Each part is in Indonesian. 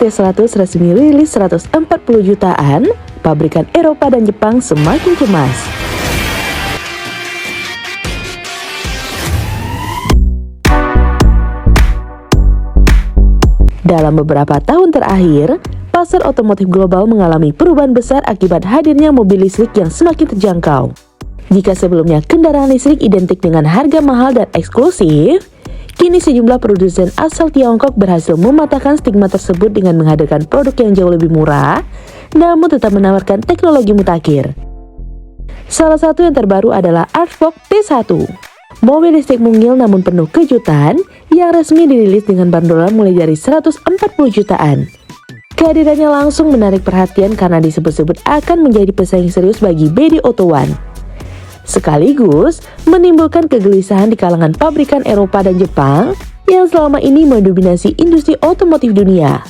T100 resmi rilis 140 jutaan, pabrikan Eropa dan Jepang semakin cemas. Dalam beberapa tahun terakhir, pasar otomotif global mengalami perubahan besar akibat hadirnya mobil listrik yang semakin terjangkau. Jika sebelumnya kendaraan listrik identik dengan harga mahal dan eksklusif, kini sejumlah produsen asal Tiongkok berhasil mematahkan stigma tersebut dengan menghadirkan produk yang jauh lebih murah, namun tetap menawarkan teknologi mutakhir. Salah satu yang terbaru adalah Archvolt T1, mobil listrik mungil namun penuh kejutan yang resmi dirilis dengan bandolan mulai dari 140 jutaan. Kehadirannya langsung menarik perhatian karena disebut-sebut akan menjadi pesaing serius bagi BD Auto One. Sekaligus menimbulkan kegelisahan di kalangan pabrikan Eropa dan Jepang yang selama ini mendominasi industri otomotif dunia.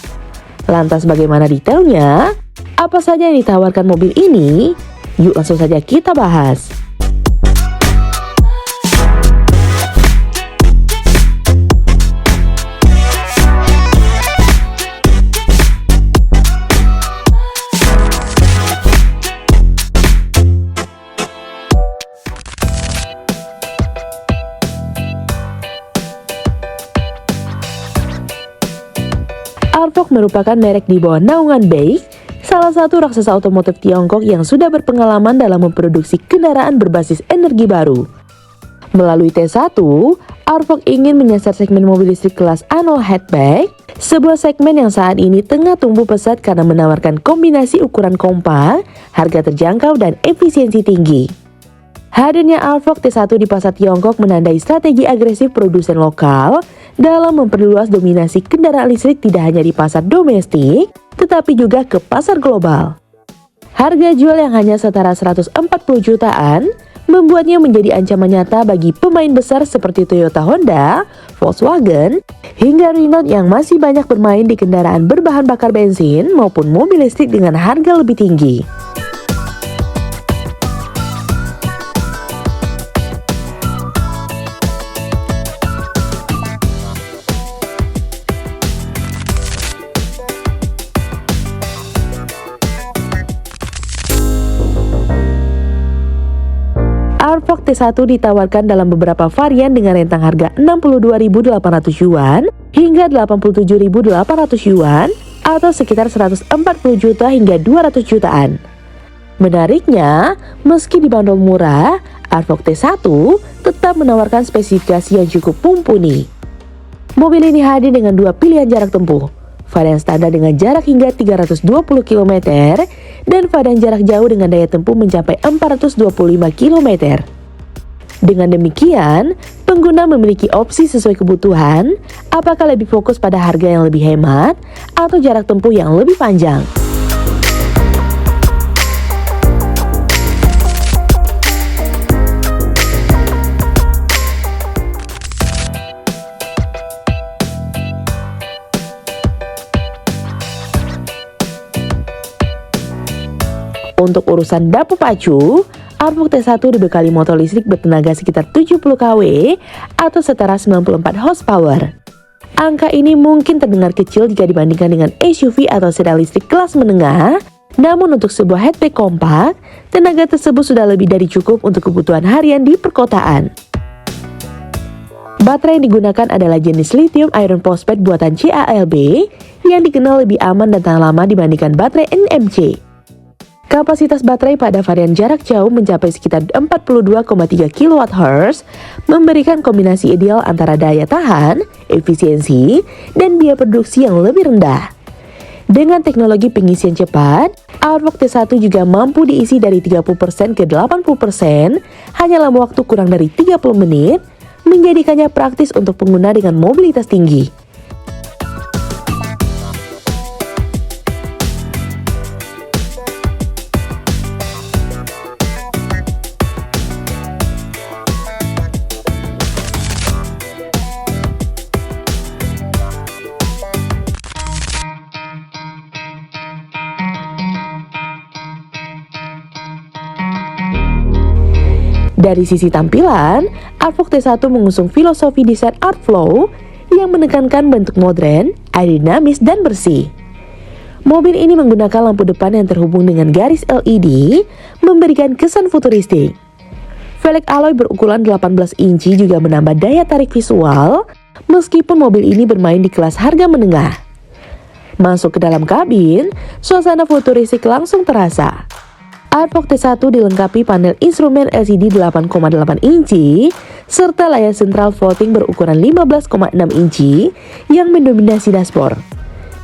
Lantas bagaimana detailnya? Apa saja yang ditawarkan mobil ini? Yuk langsung saja kita bahas. Archvolt merupakan merek di bawah naungan BAIC, salah satu raksasa otomotif Tiongkok yang sudah berpengalaman dalam memproduksi kendaraan berbasis energi baru. Melalui T1, Archvolt ingin menyasar segmen mobil listrik kelas annual hatchback, sebuah segmen yang saat ini tengah tumbuh pesat karena menawarkan kombinasi ukuran kompak, harga terjangkau, dan efisiensi tinggi. Hadirnya Archvolt T1 di pasar Tiongkok menandai strategi agresif produsen lokal dalam memperluas dominasi kendaraan listrik tidak hanya di pasar domestik, tetapi juga ke pasar global. Harga jual yang hanya setara 140 jutaan membuatnya menjadi ancaman nyata bagi pemain besar seperti Toyota, Honda, Volkswagen, hingga Renault yang masih banyak bermain di kendaraan berbahan bakar bensin maupun mobil listrik dengan harga lebih tinggi. Archvolt T1 ditawarkan dalam beberapa varian dengan rentang harga 62.800 yuan hingga 87.800 yuan atau sekitar 140 juta hingga 200 jutaan. Menariknya, meski dibanderol murah, Archvolt T1 tetap menawarkan spesifikasi yang cukup mumpuni. Mobil ini hadir dengan dua pilihan jarak tempuh, varian standar dengan jarak hingga 320 km dan varian jarak jauh dengan daya tempuh mencapai 425 km. Dengan demikian, pengguna memiliki opsi sesuai kebutuhan, apakah lebih fokus pada harga yang lebih hemat atau jarak tempuh yang lebih panjang. Untuk urusan dapur pacu, Archvolt T1 dibekali motor listrik bertenaga sekitar 70 kW atau setara 94 horsepower. Angka ini mungkin terdengar kecil jika dibandingkan dengan SUV atau sedan listrik kelas menengah, namun untuk sebuah hatchback kompak, tenaga tersebut sudah lebih dari cukup untuk kebutuhan harian di perkotaan. Baterai yang digunakan adalah jenis lithium iron phosphate buatan CALB yang dikenal lebih aman dan tahan lama dibandingkan baterai NMC. Kapasitas baterai pada varian jarak jauh mencapai sekitar 42,3 kWh, memberikan kombinasi ideal antara daya tahan, efisiensi, dan biaya produksi yang lebih rendah. Dengan teknologi pengisian cepat, Archvolt T1 juga mampu diisi dari 30% ke 80% hanya dalam waktu kurang dari 30 menit, menjadikannya praktis untuk pengguna dengan mobilitas tinggi. Dari sisi tampilan, Archvolt T1 mengusung filosofi desain Art Flow yang menekankan bentuk modern, aerodinamis, dan bersih. Mobil ini menggunakan lampu depan yang terhubung dengan garis LED, memberikan kesan futuristik. Velg alloy berukuran 18 inci juga menambah daya tarik visual, meskipun mobil ini bermain di kelas harga menengah. Masuk ke dalam kabin, suasana futuristik langsung terasa. Artfox T1 dilengkapi panel instrumen LCD 8,8 inci, serta layar sentral floating berukuran 15,6 inci yang mendominasi dashboard.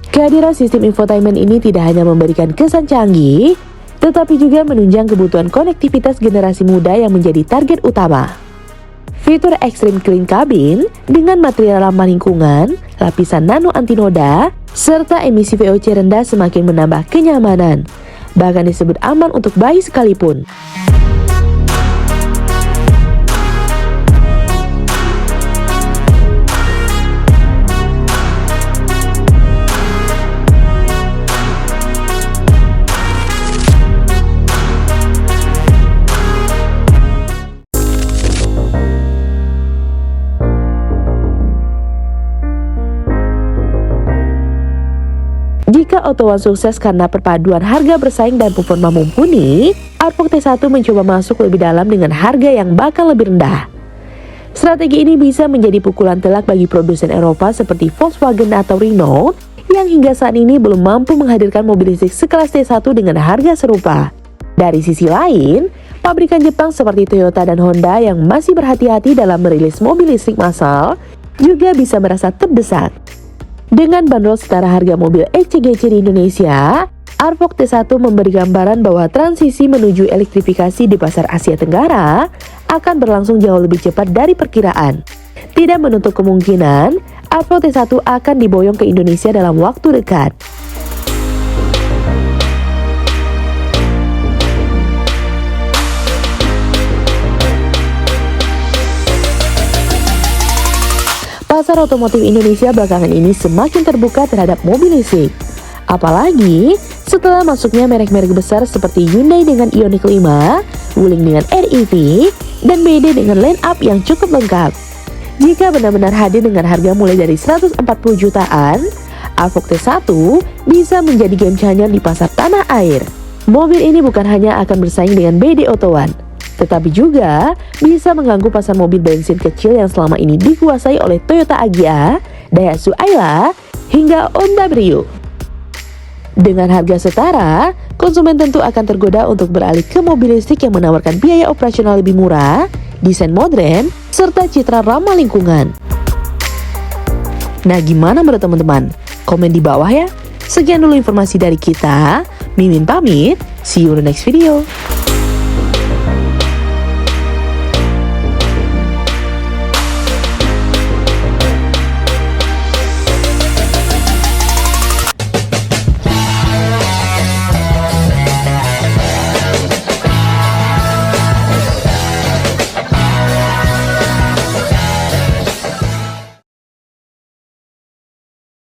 Kehadiran sistem infotainment ini tidak hanya memberikan kesan canggih, tetapi juga menunjang kebutuhan konektivitas generasi muda yang menjadi target utama. Fitur Extreme Clean Cabin dengan material ramah lingkungan, lapisan nano anti noda, serta emisi VOC rendah semakin menambah kenyamanan. Bahkan disebut aman untuk bayi sekalipun. Jika Auto One sukses karena perpaduan harga bersaing dan performa mumpuni, Artfox T1 mencoba masuk lebih dalam dengan harga yang bakal lebih rendah. Strategi ini bisa menjadi pukulan telak bagi produsen Eropa seperti Volkswagen atau Renault yang hingga saat ini belum mampu menghadirkan mobil listrik sekelas T1 dengan harga serupa. Dari sisi lain, pabrikan Jepang seperti Toyota dan Honda yang masih berhati-hati dalam merilis mobil listrik massal juga bisa merasa terdesak. Dengan bandrol setara harga mobil ECGC di Indonesia, Artfox T1 memberi gambaran bahwa transisi menuju elektrifikasi di pasar Asia Tenggara akan berlangsung jauh lebih cepat dari perkiraan. Tidak menutup kemungkinan, Artfox T1 akan diboyong ke Indonesia dalam waktu dekat. Pasar otomotif Indonesia belakangan ini semakin terbuka terhadap mobil listrik. Apalagi setelah masuknya merek-merek besar seperti Hyundai dengan Ioniq 5, Wuling dengan REV, dan BYD dengan line-up yang cukup lengkap. Jika benar-benar hadir dengan harga mulai dari 140 jutaan, Artfox T1 bisa menjadi game changer di pasar tanah air. Mobil ini bukan hanya akan bersaing dengan BYD Auto One, tetapi juga bisa mengganggu pasar mobil bensin kecil yang selama ini dikuasai oleh Toyota Agya, Daihatsu Ayla, hingga Honda Brio. Dengan harga setara, konsumen tentu akan tergoda untuk beralih ke mobil listrik yang menawarkan biaya operasional lebih murah, desain modern, serta citra ramah lingkungan. Nah, gimana menurut teman-teman? Komen di bawah ya. Sekian dulu informasi dari kita. Mimin pamit, see you in the next video.